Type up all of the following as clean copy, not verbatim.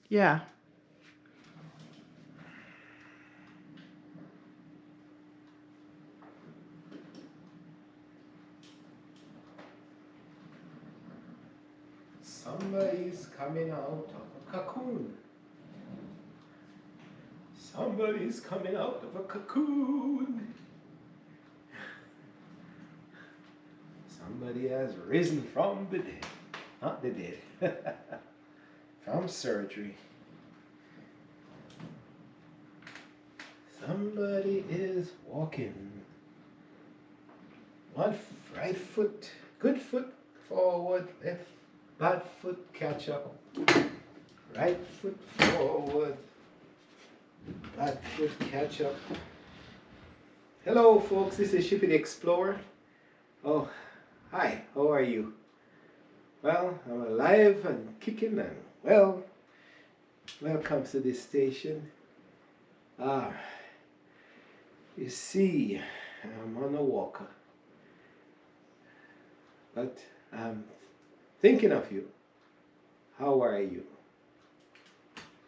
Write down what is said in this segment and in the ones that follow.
Yeah. Somebody's coming out of a cocoon. Somebody's coming out of a cocoon. Somebody has risen from the dead. Not the dead. From surgery. Somebody is walking. One right foot, good foot forward, left bad foot catch up. Right foot forward, bad foot catch up. Hello folks, this is Shipping Explorer. Oh, hi, how are you? Well, I'm alive and kicking and well, welcome to this station. You see, I'm on a walker, but I'm thinking of you. How are you?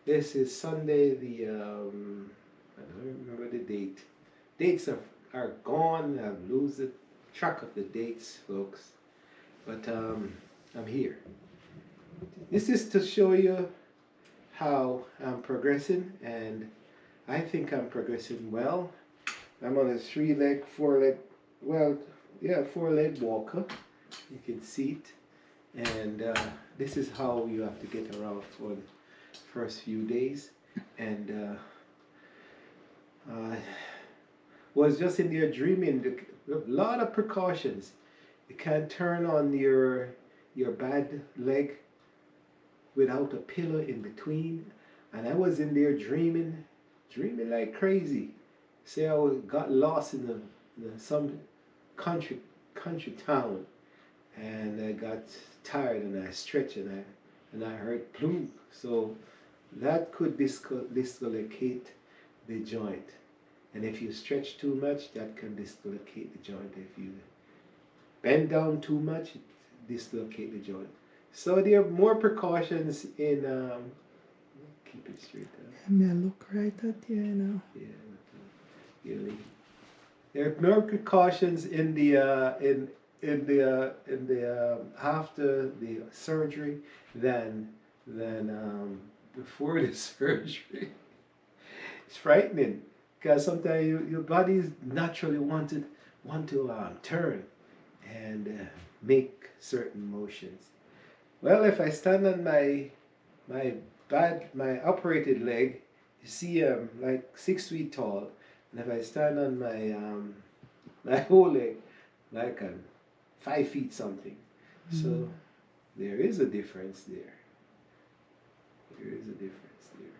This is Sunday, I don't remember the date. Dates are gone, I've lost track of the dates, folks. But I'm here. This is to show you how I'm progressing, and I think I'm progressing well. I'm on a 3-leg, 4-leg, well, yeah, 4-leg walker. You can see it. And this is how you have to get around for the first few days. And was just in there dreaming, a lot of precautions. You can't turn on your bad leg without a pillow in between. And I was in there dreaming like crazy. Say I got lost in some country town, and I got tired and I stretched and I heard plunk. So that could dislocate the joint. And if you stretch too much, that can dislocate the joint. If you bend down too much, it dislocate the joint. So there are more precautions in keep it straight. I may look right at you now. Yeah. Really. There are more precautions in the after the surgery than before the surgery. It's frightening because sometimes your body is naturally want to turn and make certain motions. Well, if I stand on my operated leg, you see I'm like 6 feet tall. And if I stand on my whole leg, like I'm 5 feet something. So there is a difference there. There is a difference there.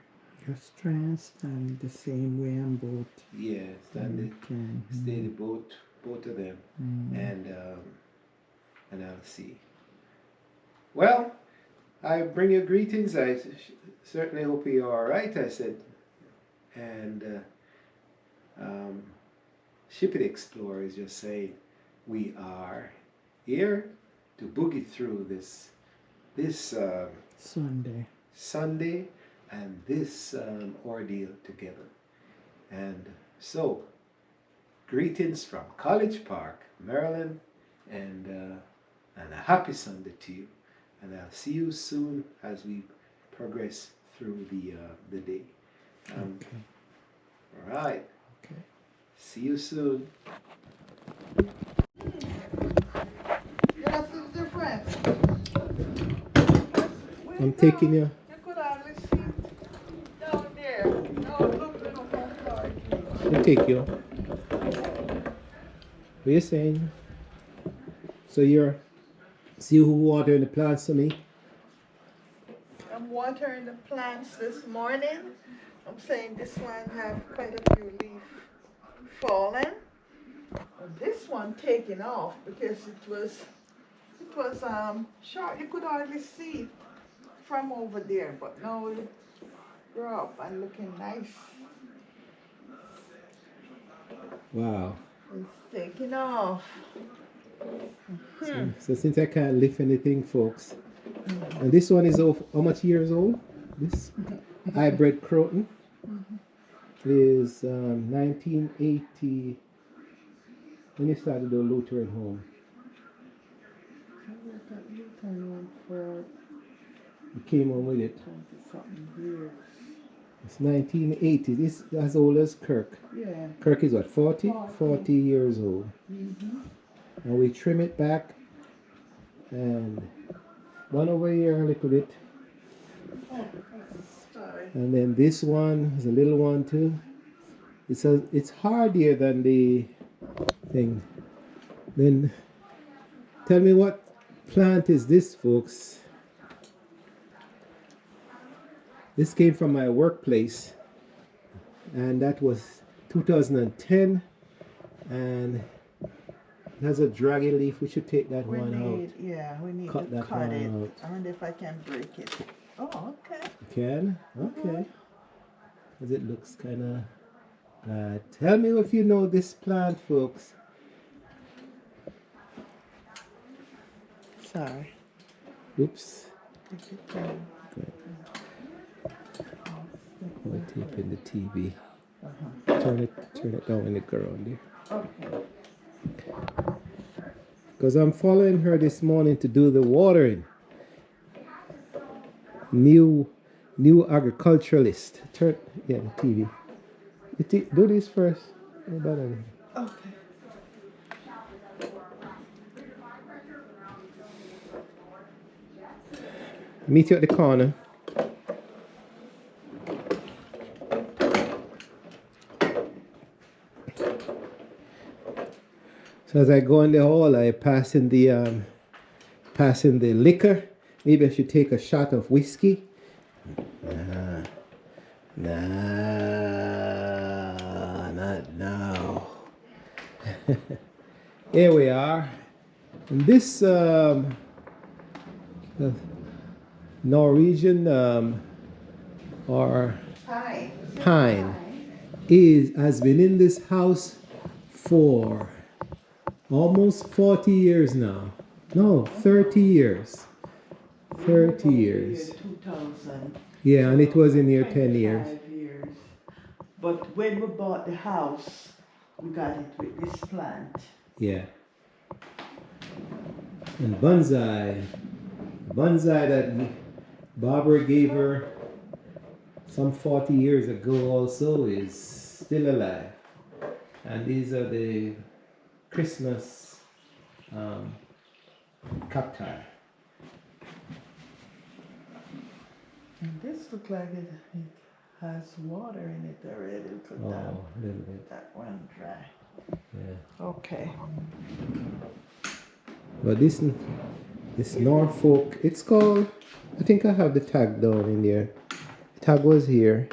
Your strength stand the same way on both. Yeah, stay both of them, and I'll see. Well, I bring you greetings. I certainly hope you're all right. I said, and. Shipping Explorer is just saying we are here to boogie through this Sunday and this ordeal together. And so, greetings from College Park, Maryland, and a happy Sunday to you. And I'll see you soon as we progress through the day. Okay. All right. Okay. See you soon. Yes, it's different. I'm taking you. You could hardly see down there. No, look, I'm sorry. I'll take you. What are you saying? So you're see who watering the plants for me? I'm watering the plants this morning. I'm saying this one have quite a few leaves fallen. And this one taking off because it was short. You could hardly see from over there, but now they're up and looking nice. Wow. It's taking off. So since I can't lift anything, folks, and this one is how much years old? This hybrid croton is 1980 when you started the Lutheran home. For You came on with it. 20-something years. It's 1980. This is as old as Kirk. Yeah. Kirk is what, 40? 40. 40 years old. Mm-hmm. And we trim it back and one over here a little bit. Oh, sorry. And then this one is a little one too. It's hardier than the thing. Then tell me what plant is this, folks? This came from my workplace, and that was 2010, and it has a draggy leaf. We should take that We one out. need, yeah, we need Cut to that cut one it. out. I wonder if I can break it. Oh, okay. You can? Okay. Because it looks kind of bad. Tell me if you know this plant, folks. Sorry. Oops. If you can. We're taping the TV. Uh-huh. Turn it down when it go around there. Okay. Because I'm following her this morning to do the watering. New agriculturalist. Turn, yeah, the TV. Do this first. Okay. Meet you at the corner. So as I go in the hall, I pass in the liquor. Maybe I should take a shot of whiskey. Nah, not now. Here we are. And this Norwegian or Hi. pine has been in this house for almost 40 years now. No, 30 years. 30 years. 2000. Yeah, and it was in here 10 years. 25 years. But when we bought the house, we got it with this plant. Yeah. And bonsai that Barbara gave her some 40 years ago also is still alive. And these are the Christmas cacti. And this looks like it has water in it already. Look at that. Oh, a little bit. That one dry. Yeah. Okay. But this Norfolk, it's called, I think I have the tag down in there. The tag was here,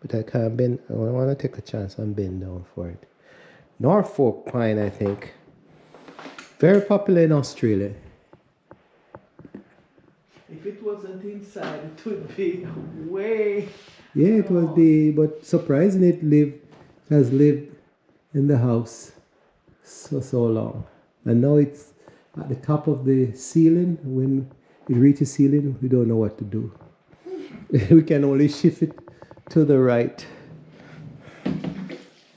but I can't bend. I want to take a chance and bend down for it. Norfolk pine, I think. Very popular in Australia. If it wasn't inside, it would be way. Yeah, it would be, but surprisingly, has lived in the house so long. And now it's at the top of the ceiling. When it reaches ceiling, we don't know what to do. We can only shift it to the right.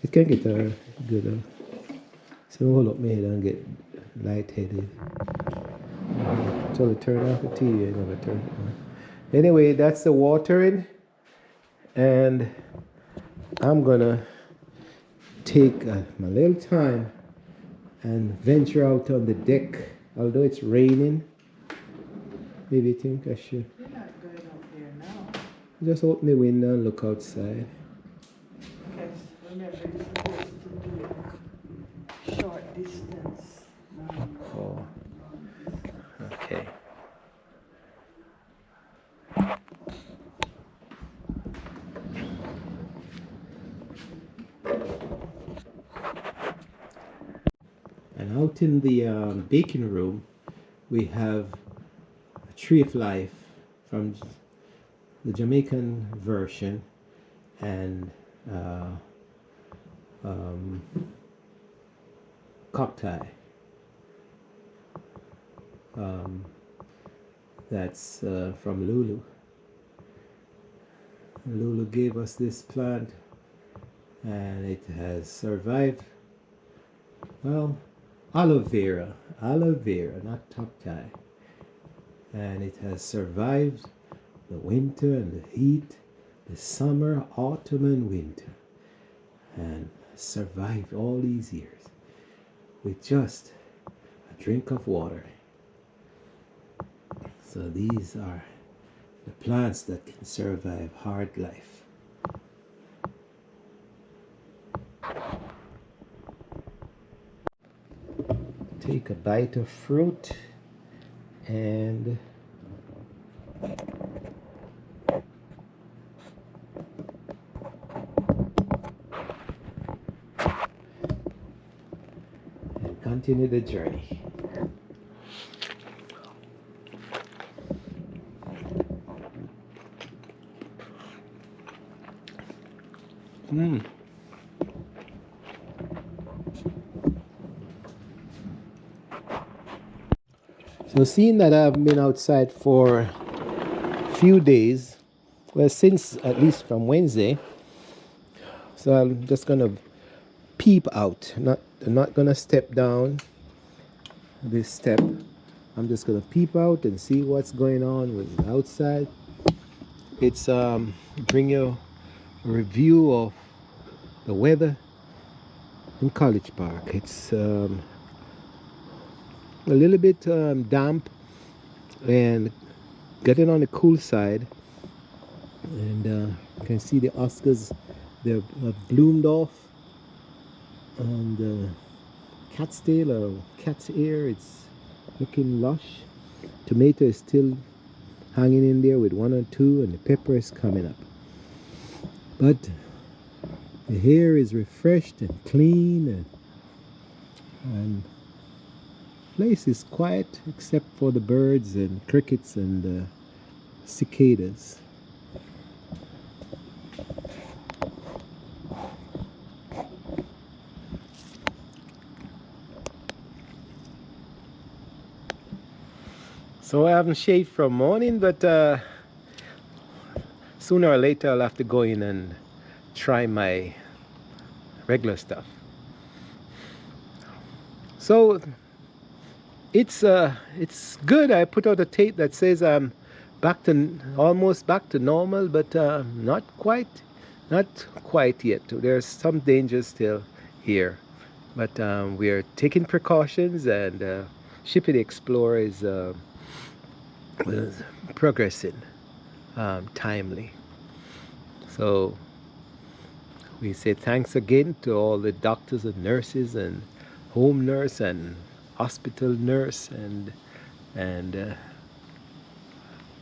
It can get good. So hold up my head and get lightheaded. So to turn off the TV, I never turn it on. Anyway, that's the watering. And I'm gonna take my little time and venture out on the deck, although it's raining. Maybe you think I should You're not going out there now. just open the window and look outside. Yes, remember you're supposed to do it short distance. Oh, okay. And out in the baking room, we have a Tree of Life from the Jamaican version and cacti. That's from Lulu. Lulu gave us this plant and it has survived. Well, aloe vera, not cacti. And it has survived the winter and the heat, the summer, autumn, and winter, and survived all these years with just a drink of water. So these are the plants that can survive hard life. Take a bite of fruit and continue the journey. So seeing that I've been outside for a few days, well, since at least from Wednesday, so I'm just gonna peep out. I'm not gonna step down this step. I'm just gonna peep out and see what's going on with outside. It's bring you a review of the weather in College Park. It's a little bit damp and getting on the cool side, and you can see the Oscars, they've bloomed off, and cat's tail or cat's ear, it's looking lush. Tomato is still hanging in there with one or two, and the pepper is coming up, but the hair is refreshed and clean, and place is quiet except for the birds and crickets and cicadas. So I haven't shaved from morning, but sooner or later I'll have to go in and try my regular stuff. So it's good. I put out a tape that says I'm almost back to normal, but not quite yet. There's some danger still here, but we are taking precautions, and Shippy Explorer is progressing timely. So we say thanks again to all the doctors and nurses and home nurse and hospital nurse and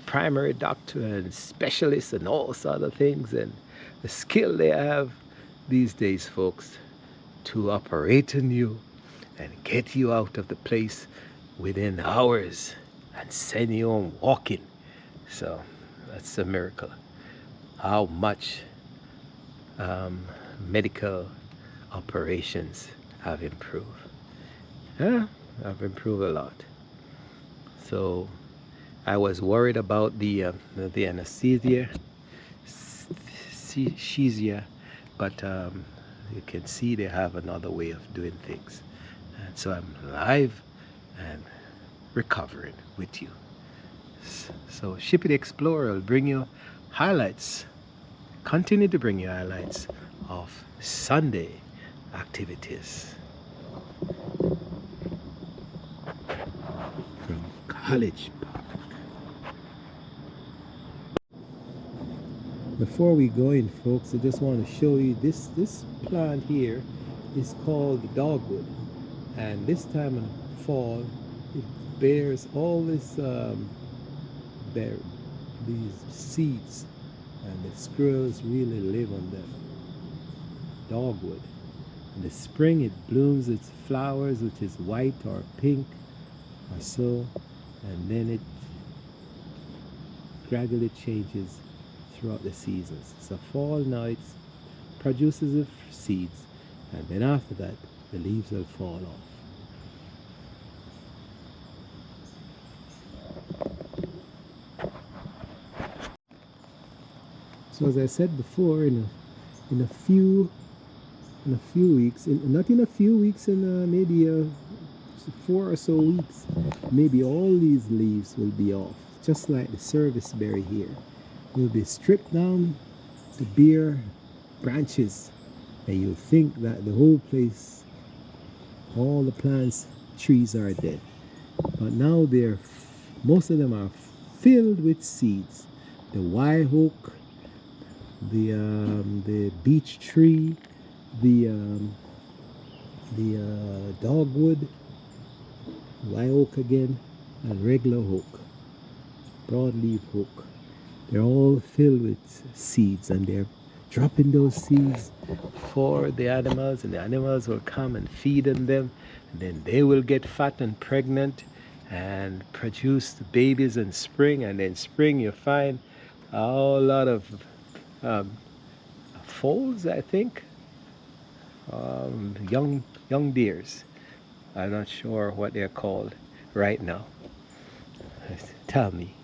primary doctor and specialists and all sorts of other things, and the skill they have these days, folks, to operate on you and get you out of the place within hours and send you on walking. So that's a miracle. How much medical operations have improved. Yeah, I've improved a lot. So I was worried about the anesthesia, but you can see they have another way of doing things. And so I'm live and recovering with you. So Shippy the Explorer will bring you highlights, continue to bring you highlights of Sunday activities from College Park. Before we go in, folks, I just want to show you this plant here is called dogwood, and this time of fall it bears all this these seeds, and the squirrels really live on them. Dogwood. In the spring it blooms its flowers, which is white or pink or so, and then it gradually changes throughout the seasons. So fall now it produces the seeds, and then after that the leaves will fall off. So as I said before, in a few weeks, not in a few weeks, in maybe 4 or so weeks, maybe all these leaves will be off, just like the serviceberry here. Will be stripped down to bare branches, and you'll think that the whole place, all the plants, trees are dead. But now most of them are filled with seeds. The white oak, the beech tree, the dogwood, white oak again, and regular oak, broadleaf oak. They're all filled with seeds, and they're dropping those seeds for the animals, and the animals will come and feed on them, and then they will get fat and pregnant and produce the babies in spring, and then spring you find a whole lot of foals, I think, young deers. I'm not sure what they're called right now. Tell me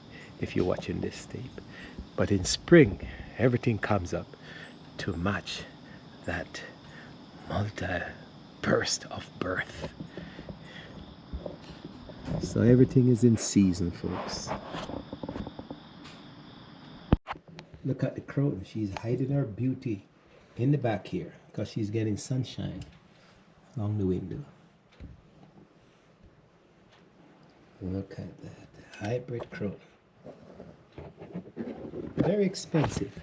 if you're watching this tape. But in spring, everything comes up to match that multi-burst of birth. So everything is in season, folks. Look at the croton. She's hiding her beauty in the back here because she's getting sunshine along the window. Look at that hybrid croton. Very expensive.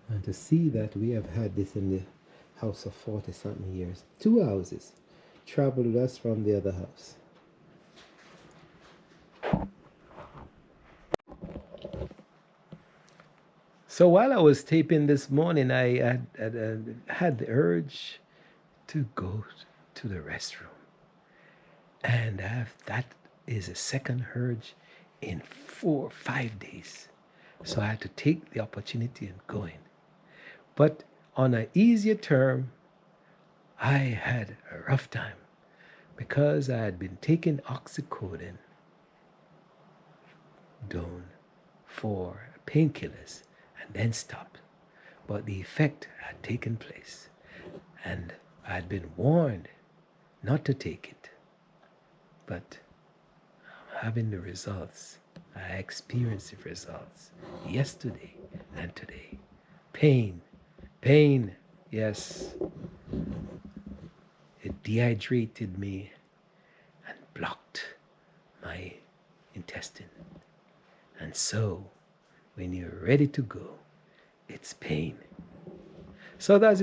And to see that we have had this in the house of 40-something years. 2 houses traveled with us from the other house. So while I was taping this morning, I had the urge to go to the restroom. And that is a second urge in 4 or 5 days. So I had to take the opportunity and go in. But on an easier term, I had a rough time because I had been taking OXYCODONE for painkillers and then stopped. But the effect had taken place, and I had been warned not to take it. But I'm having the results. I experienced the results yesterday and today. Pain, yes. It dehydrated me and blocked my intestine. And so, when you're ready to go, it's pain. So as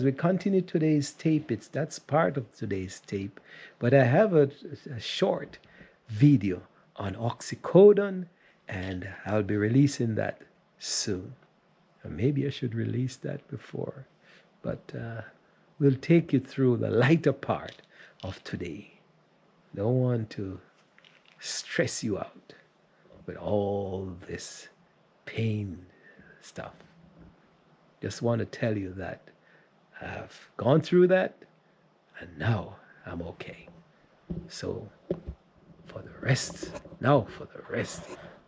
we continue today's tape, that's part of today's tape. But I have a short video on OXYCODONE, and I'll be releasing that soon. Or maybe I should release that before. But we'll take you through the lighter part of today. Don't want to stress you out with all this pain stuff. Just want to tell you that I've gone through that, and now I'm okay. So for the rest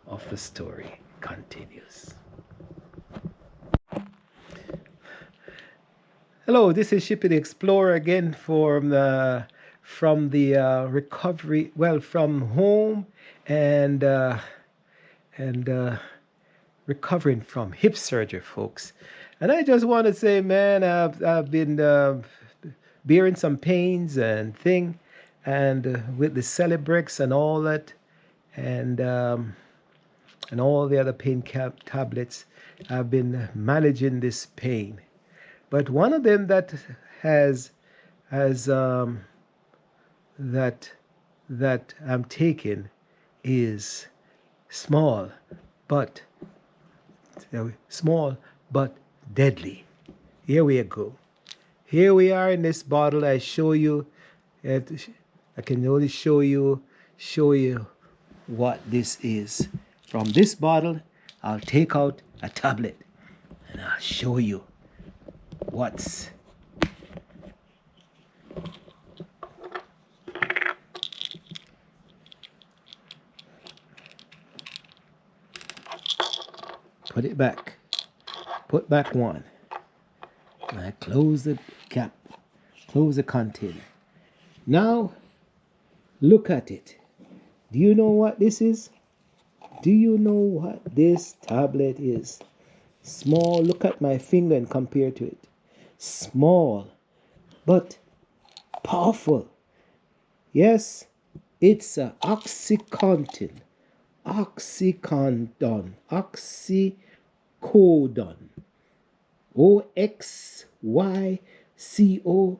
of the story continues. Hello, this is Shippy the Explorer again from the recovery, from home and recovering from hip surgery, folks. And I just want to say, man, I've been bearing some pains and thing, and with the Celebrex and all that, and all the other pain tablets, I've been managing this pain. But one of them that that I'm taking is small but deadly. Here we go. Here we are in this bottle. I show you. I can only show you what this is. From this bottle, I'll take out a tablet and I'll show you what's Put it back. Put back one. And I close the cap. Close the container. Now, look at it. Do you know what this is? Do you know what this tablet is? Small. Look at my finger and compare to it. Small, but powerful. Yes, it's a OXYCODONE. OXYCODONE. OXYCODONE. OXYCODONE.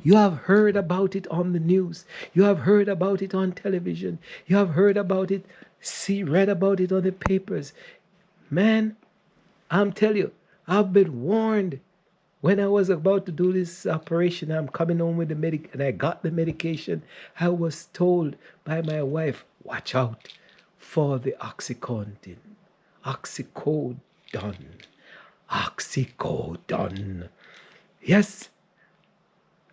You have heard about it on the news. You have heard about it on television. You have heard about it, read about it on the papers. Man, I'm telling you, I've been warned. When I was about to do this operation, I'm coming home with the and I got the medication. I was told by my wife, watch out for the OXYCODONE. OXYCODONE. OXYCODONE. Yes.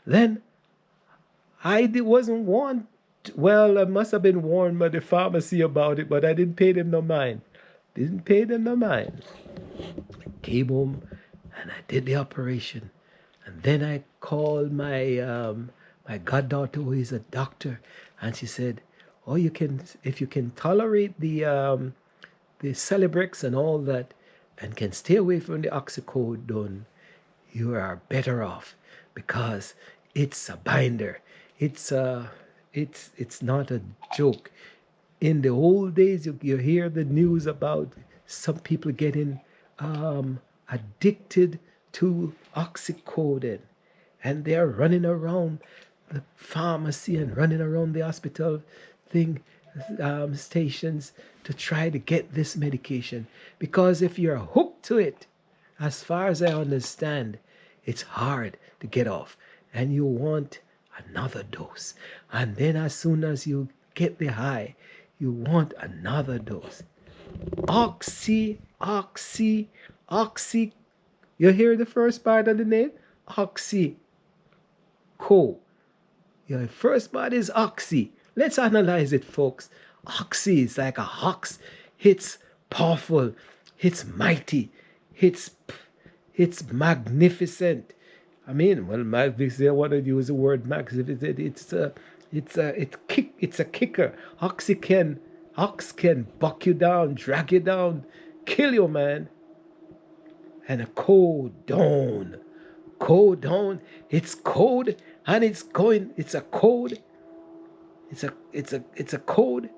Then wasn't warned. Well, I must have been warned by the pharmacy about it, but I didn't pay them no mind. Came home and I did the operation. And then I called my my goddaughter, who is a doctor, and she said, "Oh, if you can tolerate the Celebrex and all that, and can stay away from the OXYCODONE, you are better off, because it's a binder. It's not a joke. In the old days, you hear the news about some people getting addicted to OXYCODONE, and they're running around the pharmacy and running around the hospital stations to try to get this medication. Because if you're hooked to it, as far as I understand, it's hard to get off, and you want another dose. And then as soon as you get the high, you want another dose. Oxy. You hear the first part of the name? OXYCO. Your first part is oxy. Let's analyze it, folks. Oxy is like a ox. It's powerful. It's mighty. It's magnificent. I mean, well, magnificent, I want to use the word magnificent. It's a kicker. Ox can buck you down, drag you down, kill you, man. And a codone. It's code, and it's a code. It's a code,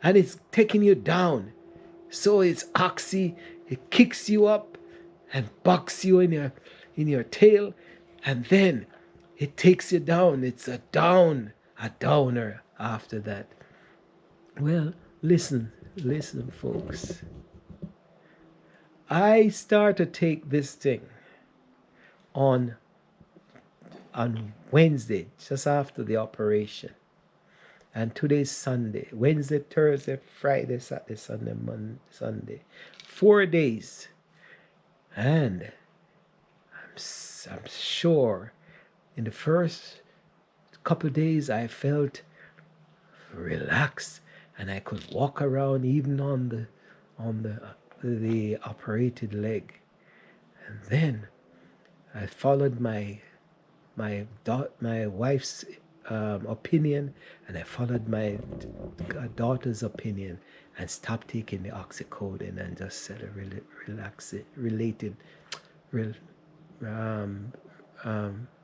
and it's taking you down. So it's oxy. It kicks you up and bucks you in your tail, and then it takes you down. It's a downer after that. Well, listen, folks. I start to take this thing on Wednesday, just after the operation. And today's Sunday. Wednesday, Thursday, Friday, Saturday, Sunday, Monday, Sunday. 4 days. And I'm sure in the first couple of days I felt relaxed, and I could walk around even on the operated leg. And then I followed my wife's opinion, and I followed my daughter's opinion, and stopped taking the OXYCODONE and just said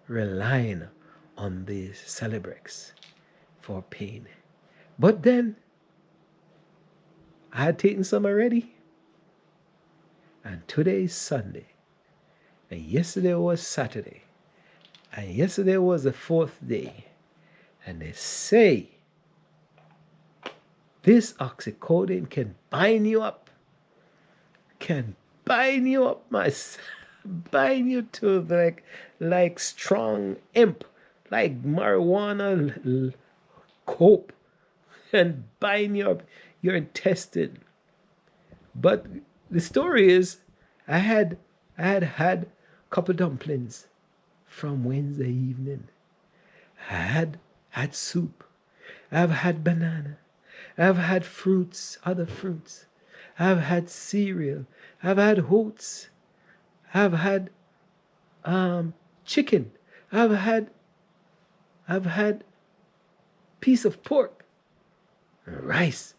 relying on the Celebrex for pain. But then I had taken some already, and today is Sunday, and yesterday was Saturday, and yesterday was the 4th day. And they say this can bind you up, bind you to like strong imp, like marijuana cope, and bind your intestine. But the story is, I had a couple dumplings from Wednesday evening. I had soup. I've had banana. I've had fruits, other fruits. I've had cereal, I've had oats, I've had chicken, I've had piece of pork, rice,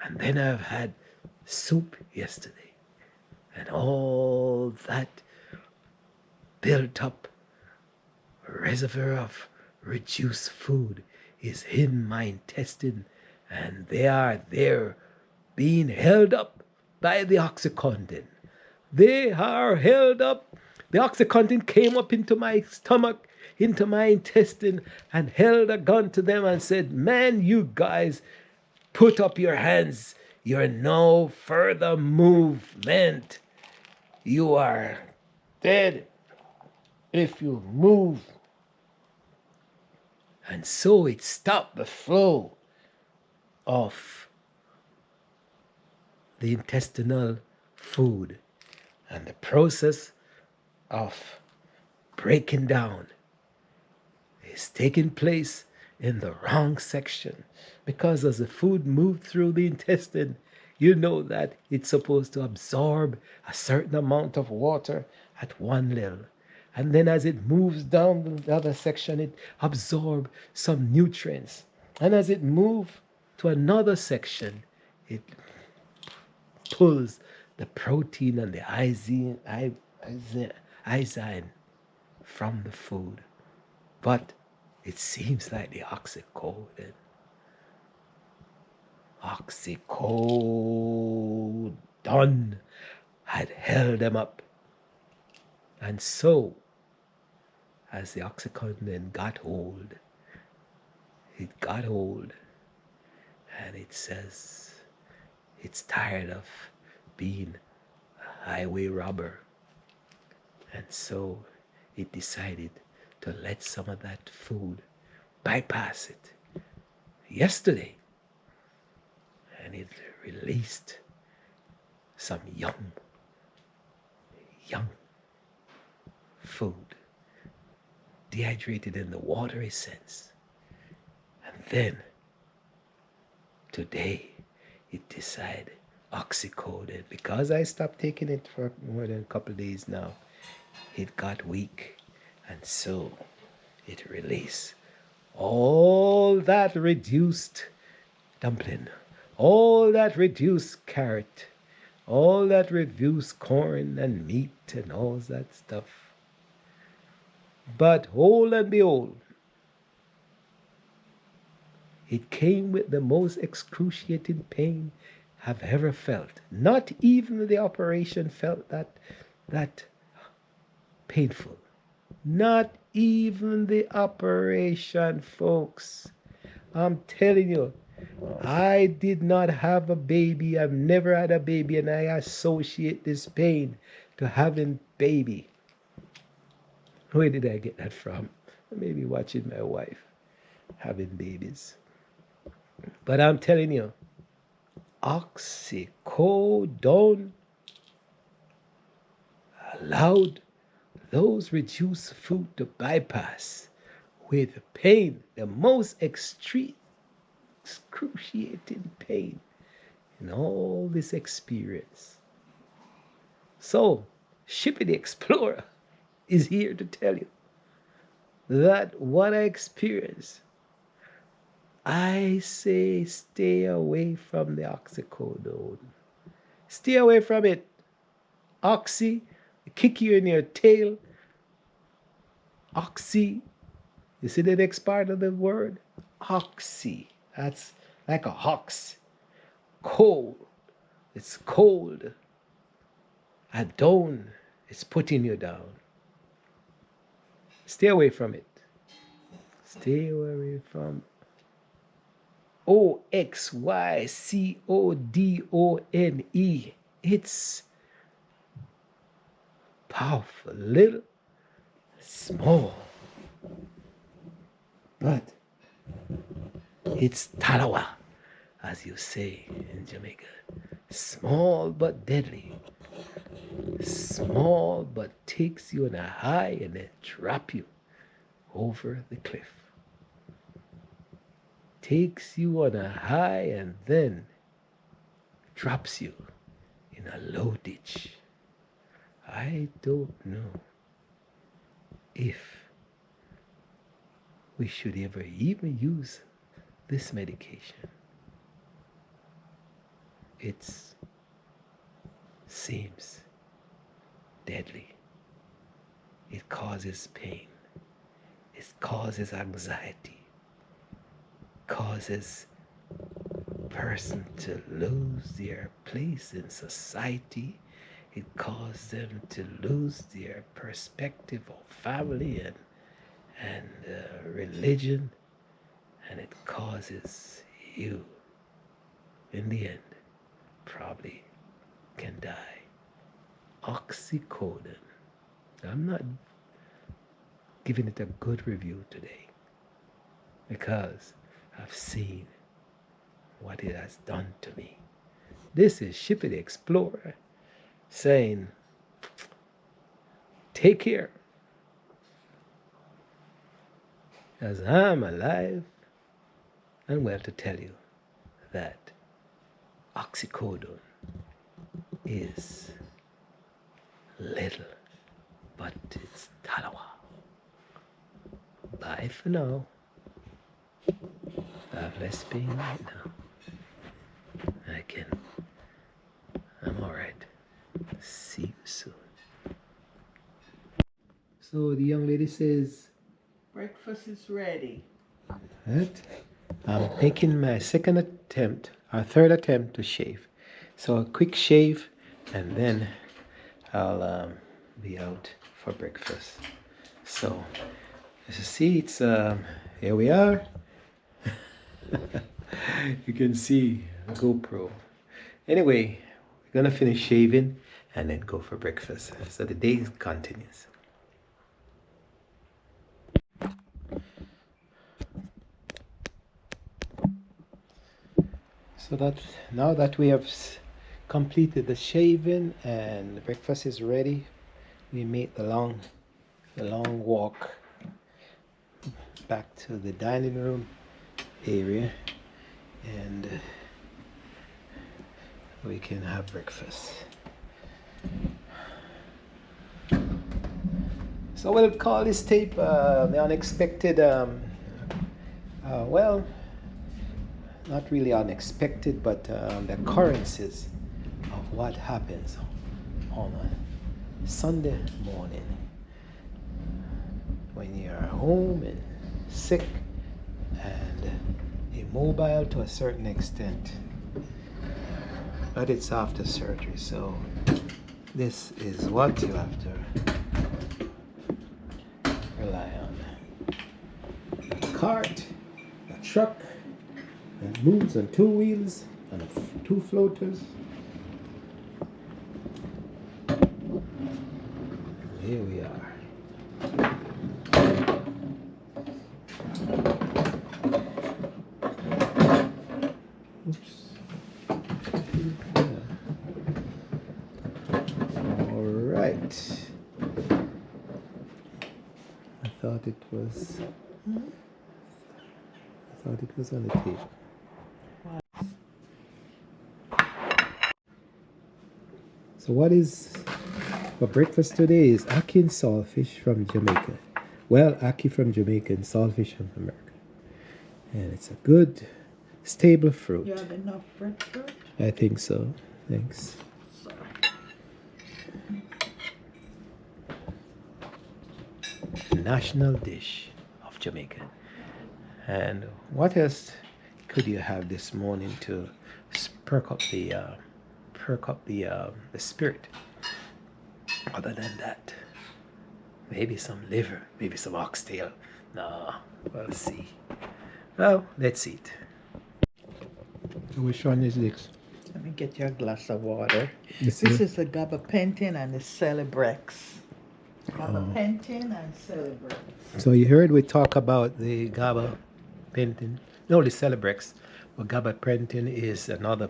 and then I've had soup yesterday. And all that built up reservoir of reduced food is in my intestine, and they are there being held up by the OXYCODONE. They are held up. The OXYCODONE came up into my stomach, into my intestine, and held a gun to them and said, man, you guys, put up your hands. You're no further movement. You are dead if you move. And so it stopped the flow of the intestinal food, and the process of breaking down is taking place in the wrong section, because as the food moved through the intestine, you know that it's supposed to absorb a certain amount of water at one level, and then as it moves down the other section, it absorbs some nutrients, and as it moves to another section, it pulls the protein and the iodine from the food. But it seems like the oxycodone had held them up. And so, as the oxycodone got hold, and it says it's tired of being a highway robber. And so it decided to let some of that food bypass it yesterday. And it released some young food, dehydrated in the watery sense. And then today it decided oxycodone, because I stopped taking it for more than a couple of days now, it got weak, and so it released all that reduced dumpling, all that reduced carrot, all that reduced corn and meat and all that stuff. But whole and behold, it came with the most excruciating pain I've ever felt. Not even the operation felt that painful. Not even the operation, folks. I'm telling you, I did not have a baby. I've never had a baby, and I associate this pain to having baby. Where did I get that from? Maybe watching my wife having babies. But I'm telling you, oxycodone allowed those reduced food to bypass with pain, the most extreme, excruciating pain in all this experience. So, Shippy the Explorer is here to tell you that what I experienced, I say stay away from the oxycodone. Stay away from it. Oxy, kick you in your tail. Oxy, you see the next part of the word? Oxy. That's like a ox. Cold. It's cold. Adone. It's putting you down. Stay away from it. Stay away from OXYCODONE. It's powerful, little, small, but it's talawa, as you say in Jamaica. Small but deadly. Small but takes you on a high and then drop you over the cliff. Takes you on a high and then drops you in a low ditch. I don't know if we should ever even use this medication. It seems deadly. It causes pain. It causes anxiety. Causes person to lose their place in society. It causes them to lose their perspective of family and religion, and it causes you, in the end, probably can die. OXYCODONE. I'm not giving it a good review today because I've seen what it has done to me. This is Shippy the Explorer saying, take care, as I'm alive and well to tell you that OXYCODONE is little, but it's talawa. Bye for now. I have less pain right now. I'm alright. See you soon. So the young lady says, Breakfast is ready. that I'm making my third attempt to shave. So a quick shave and then I'll be out for breakfast. So as you see, it's here we are. You can see the GoPro. Anyway, we're gonna finish shaving and then go for breakfast. So the day continues. So that now that we have completed the shaving and the breakfast is ready, we make the long walk back to the dining room area, and we can have breakfast. So we'll call this tape the unexpected, well, not really unexpected, but the occurrences of what happens on a Sunday morning when you're home and sick and immobile to a certain extent, but it's after surgery, so this is what you have to rely on. A cart, a truck that moves on two wheels and two floaters. Here we are. I thought it was on the table. So what is for breakfast today is ackee and saltfish from Jamaica. Well, ackee from Jamaica and saltfish from America. And it's a good, stable fruit. You have enough breadfruit? I think so. Thanks. National dish of Jamaica. And what else could you have this morning to perk up the spirit? Other than that, maybe some liver, maybe some oxtail. No, we'll see. Well, let's eat. Which one is this? Let me get you a glass of water. This This is the gabapentin and the Celebrex. Gabapentin and Celebrex. So you heard we talk about the gabapentin, no, the Celebrex, but gabapentin is another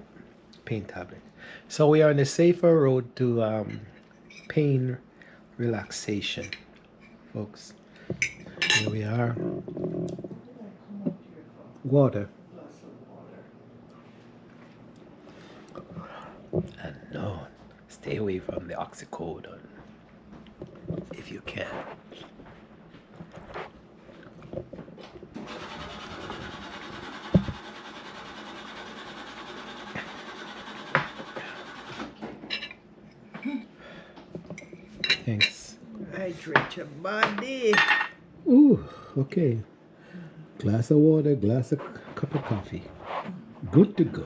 pain tablet. So we are on a safer road to pain relaxation, folks. Here we are. Water. And no, stay away from the oxycodone if you can. Thanks. Hydrate your body. Ooh, okay. Glass of water, cup of coffee. Good to go.